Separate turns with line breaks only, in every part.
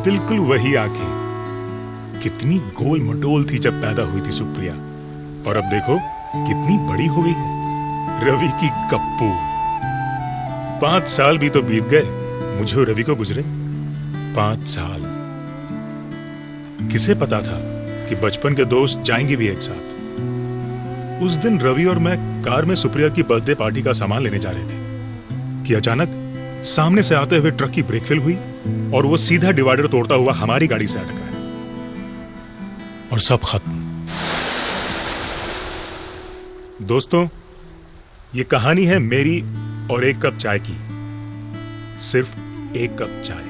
बिल्कुल वही आंखें। कितनी गोल मटोल थी जब पैदा हुई थी सुप्रिया, और अब देखो कितनी बड़ी हो गई है। रवि की कप्पू। 5 साल भी तो बीत गए मुझे और रवि को गुजरे। 5 साल। किसे पता था कि बचपन के दोस्त जाएंगे भी एक साथ। उस दिन रवि और मैं कार में सुप्रिया की बर्थडे पार्टी का सामान लेने जा रहे थे कि अचानक सामने से आते हुए ट्रक की ब्रेक फेल हुई और वो सीधा डिवाइडर तोड़ता हुआ हमारी गाड़ी से अटका है और सब खत्म। दोस्तों, ये कहानी है मेरी और एक कप चाय की। सिर्फ एक कप चाय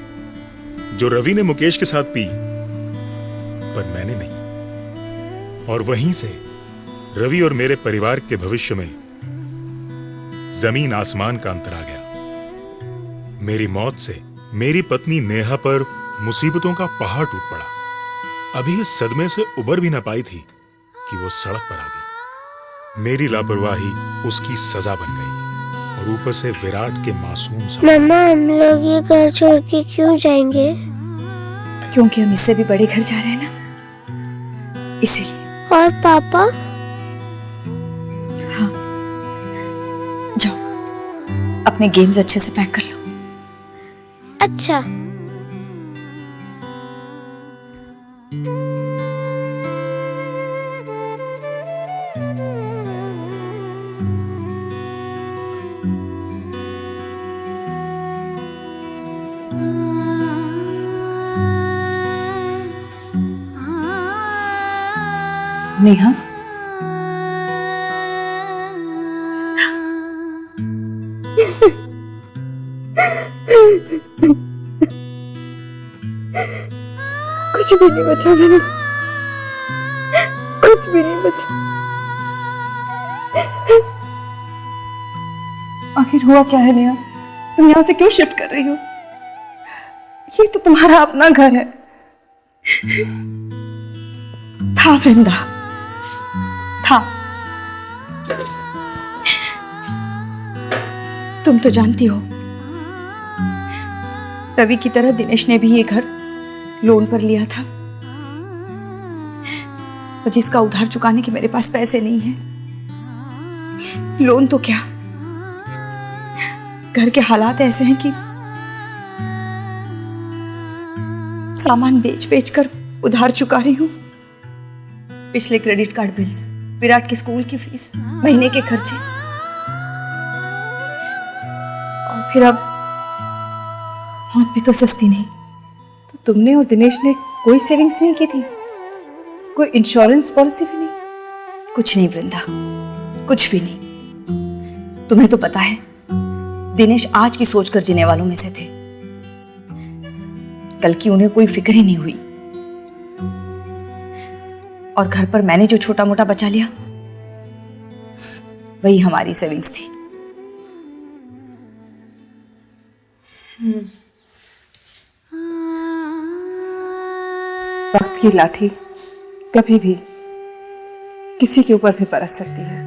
जो रवि ने मुकेश के साथ पी, पर मैंने नहीं। और वहीं से रवि और मेरे परिवार के भविष्य में जमीन आसमान का अंतर आ गया। मेरी मौत से मेरी पत्नी नेहा पर मुसीबतों का पहाड़ टूट पड़ा। अभी इस सदमे से उबर भी ना पाई थी कि वो सड़क पर आ गई। मेरी लापरवाही उसकी सजा बन गई और ऊपर से विराट के मासूम सपने।
मम्मा, हम लोग ये घर छोड़ के क्यों जाएंगे?
क्योंकि हम इससे भी बड़े घर जा रहे हैं ना, इसीलिए।
और पापा?
हाँ, जाओ अपने गेम्स अच्छे से पैक कर लो।
अच्छा।
नेहा,
कुछ भी नहीं बचा मैंने, कुछ भी नहीं बचा। आखिर हुआ क्या है नेहा? तुम यहाँ से क्यों शिफ्ट कर रही हो? ये तो तुम्हारा अपना घर है। था वृंदा, था। तुम तो जानती हो, रवि की तरह दिनेश ने भी ये घर लोन पर लिया था, और जिसका उधार चुकाने के मेरे पास पैसे नहीं हैं। लोन तो क्या, घर के हालात ऐसे हैं कि सामान बेच बेच कर उधार चुका रही हूं। पिछले क्रेडिट कार्ड बिल्स, विराट के स्कूल की फीस, महीने के खर्चे, और फिर अब मौत भी तो सस्ती नहीं। तो तुमने और दिनेश ने कोई सेविंग्स नहीं की थी? कोई इंश्योरेंस पॉलिसी भी नहीं?
कुछ नहीं वृंदा, कुछ भी नहीं। तुम्हें तो पता है दिनेश आज की सोच कर जीने वालों में से थे। कल की उन्हें कोई फिक्र ही नहीं हुई। और घर पर मैंने जो छोटा मोटा बचा लिया, वही हमारी सेविंग्स थी।
वक्त की लाठी कभी भी किसी के ऊपर भी बरस सकती है,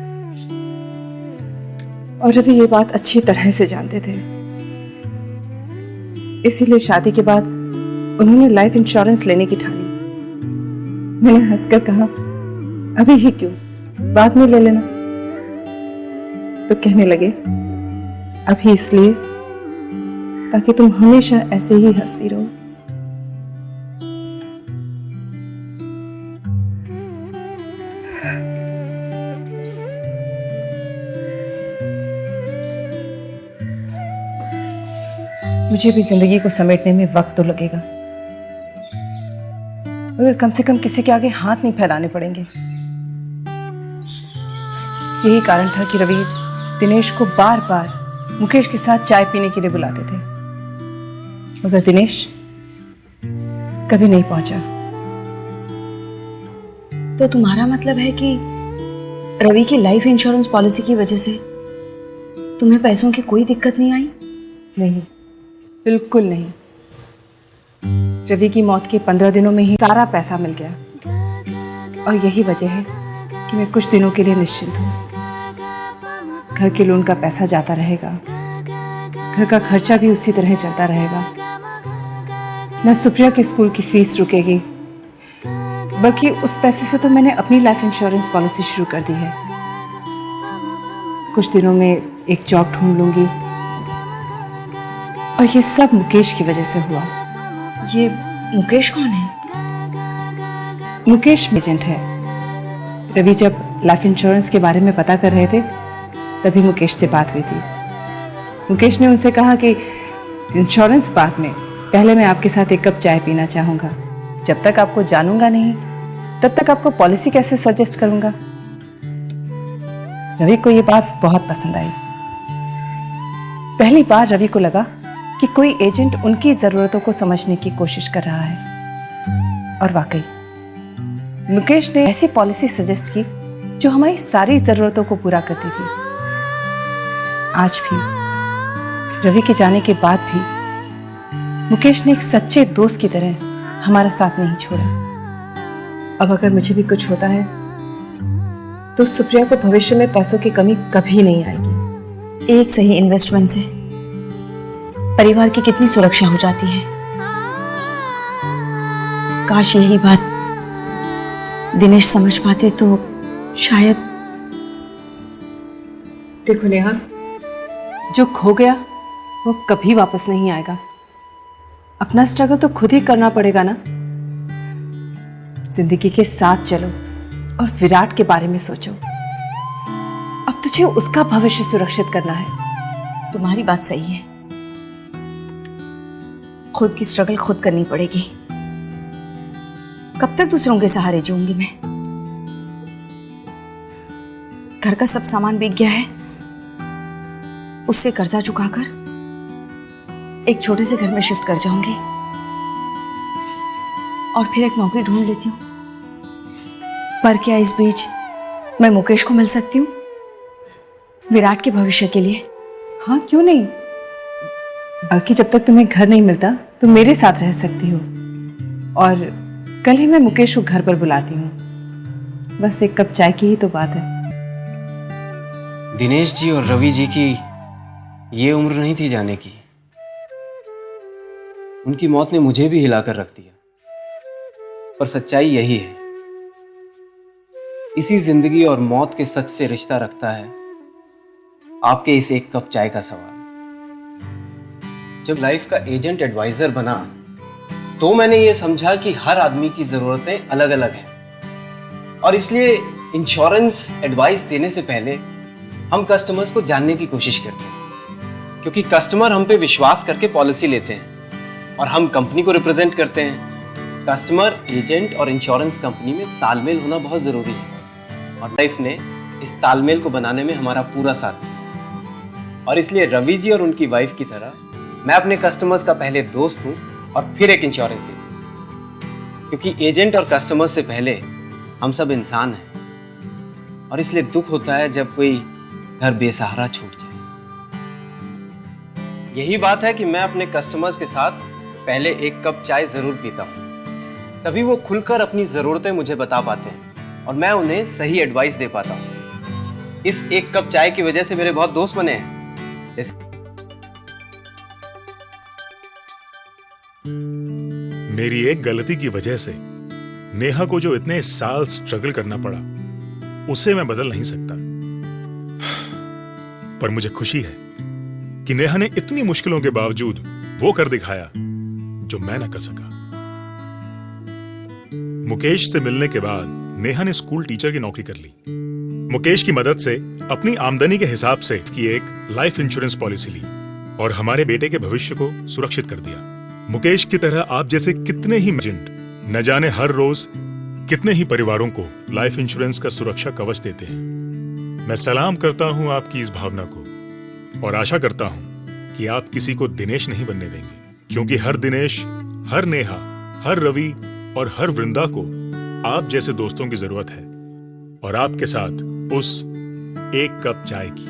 और रवि ये बात अच्छी तरह से जानते थे। इसीलिए शादी के बाद उन्होंने लाइफ इंश्योरेंस लेने की ठानी। मैंने हंसकर कहा, अभी ही क्यों, बाद में ले लेना। तो कहने लगे, अभी इसलिए ताकि तुम हमेशा ऐसे ही हंसती रहो। मुझे भी जिंदगी को समेटने में वक्त तो लगेगा, मगर कम से कम किसी के आगे हाथ नहीं फैलाने पड़ेंगे। यही कारण था कि रवि दिनेश को बार बार मुकेश के साथ चाय पीने के लिए बुलाते थे, मगर दिनेश कभी नहीं पहुंचा।
तो तुम्हारा मतलब है कि रवि की लाइफ इंश्योरेंस पॉलिसी की वजह से तुम्हें पैसों की कोई दिक्कत नहीं आई?
नहीं, बिल्कुल नहीं। रवि की मौत के 15 दिनों में ही सारा पैसा मिल गया, और यही वजह है कि मैं कुछ दिनों के लिए निश्चिंत हूँ। घर के लोन का पैसा जाता रहेगा, घर का खर्चा भी उसी तरह चलता रहेगा, न सुप्रिया के स्कूल की फीस रुकेगी, बल्कि उस पैसे से तो मैंने अपनी लाइफ इंश्योरेंस पॉलिसी शुरू कर दी है। कुछ दिनों में एक जॉब ढूंढ लूंगी, और ये सब मुकेश की वजह से हुआ।
ये मुकेश कौन है?
मुकेश एजेंट है। रवि जब लाइफ इंश्योरेंस के बारे में पता कर रहे थे, तभी मुकेश से बात हुई थी। मुकेश ने उनसे कहा कि इंश्योरेंस बाद में, पहले मैं आपके साथ एक कप चाय पीना चाहूंगा। जब तक आपको जानूंगा नहीं, तब तक आपको पॉलिसी कैसे सजेस्ट करूंगा। रवि को ये बात बहुत पसंद आई। पहली बार रवि को लगा कि कोई एजेंट उनकी जरूरतों को समझने की कोशिश कर रहा है। और वाकई मुकेश ने ऐसी पॉलिसी सजेस्ट की जो हमारी सारी जरूरतों को पूरा करती थी। आज भी, रवि के जाने के बाद भी, मुकेश ने एक सच्चे दोस्त की तरह हमारा साथ नहीं छोड़ा। अब अगर मुझे भी कुछ होता है तो सुप्रिया को भविष्य में पैसों की कमी कभी नहीं आएगी।
एक सही इन्वेस्टमेंट से परिवार की कितनी सुरक्षा हो जाती है। काश यही बात दिनेश समझ पाते तो शायद।
देखो नेहा, जो खो गया वो कभी वापस नहीं आएगा। अपना स्ट्रगल तो खुद ही करना पड़ेगा ना। जिंदगी के साथ चलो और विराट के बारे में सोचो। अब तुझे उसका भविष्य सुरक्षित करना है।
तुम्हारी बात सही है, खुद की स्ट्रगल खुद करनी पड़ेगी। कब तक दूसरों के सहारे जीऊंगी मैं? घर का सब सामान बिक गया है, उससे कर्जा चुकाकर एक छोटे से घर में शिफ्ट कर जाऊंगी और फिर एक नौकरी ढूंढ लेती हूँ। पर क्या इस बीच मैं मुकेश को मिल सकती हूँ विराट के भविष्य के लिए?
हाँ, क्यों नहीं। बल्कि जब तक तुम्हें घर नहीं मिलता तुम मेरे साथ रह सकती हो। और कल ही मैं मुकेश को घर पर बुलाती हूँ। बस एक कप चाय की ही तो बात है।
दिनेश जी और रवि जी की ये उम्र नहीं थी जाने की। उनकी मौत ने मुझे भी हिलाकर रख दिया। पर सच्चाई यही है, इसी जिंदगी और मौत के सच से रिश्ता रखता है आपके इस एक कप चाय का सवाल। जब लाइफ का एजेंट एडवाइजर बना तो मैंने ये समझा कि हर आदमी की जरूरतें अलग अलग हैं और इसलिए इंश्योरेंस एडवाइस देने से पहले हम कस्टमर्स को जानने की कोशिश करते हैं, क्योंकि कस्टमर हम पे विश्वास करके पॉलिसी लेते हैं और हम कंपनी को रिप्रेजेंट करते हैं। कस्टमर, एजेंट और इंश्योरेंस कंपनी में तालमेल होना बहुत जरूरी है और लाइफ ने इस तालमेल को बनाने में हमारा पूरा साथ दिया। और इसलिए रवि जी और उनकी वाइफ की तरह मैं अपने कस्टमर्स का पहले दोस्त हूं और फिर एक इंश्योरेंस एजेंट, क्योंकि एजेंट और कस्टमर्स से पहले हम सब इंसान हैं और इसलिए दुख होता है जब कोई घर बेसहारा छूट जाए। यही बात है कि मैं अपने कस्टमर्स के साथ पहले एक कप चाय जरूर पीता हूं, तभी वो खुलकर अपनी जरूरतें मुझे बता पाते हैं और मैं उन्हें सही एडवाइस दे पाता हूं। इस एक कप चाय की वजह से मेरे बहुत दोस्त बने हैं।
मेरी एक गलती की वजह से नेहा को जो इतने साल स्ट्रगल करना पड़ा, उसे मैं बदल नहीं सकता। पर मुझे खुशी है कि नेहा ने इतनी मुश्किलों के बावजूद वो कर दिखाया जो मैं न कर सका। मुकेश से मिलने के बाद नेहा ने स्कूल टीचर की नौकरी कर ली। मुकेश की मदद से अपनी आमदनी के हिसाब से की एक लाइफ इंश्योरेंस पॉलिसी ली और हमारे बेटे के भविष्य को सुरक्षित कर दिया। मुकेश की तरह आप जैसे कितने ही एजेंट न जाने हर रोज कितने ही परिवारों को लाइफ इंश्योरेंस का सुरक्षा कवच देते हैं। मैं सलाम करता हूं आपकी इस भावना को और आशा करता हूं कि आप किसी को दिनेश नहीं बनने देंगे, क्योंकि हर दिनेश, हर नेहा, हर रवि और हर वृंदा को आप जैसे दोस्तों की जरूरत है और आपके साथ उस एक कप चाय की।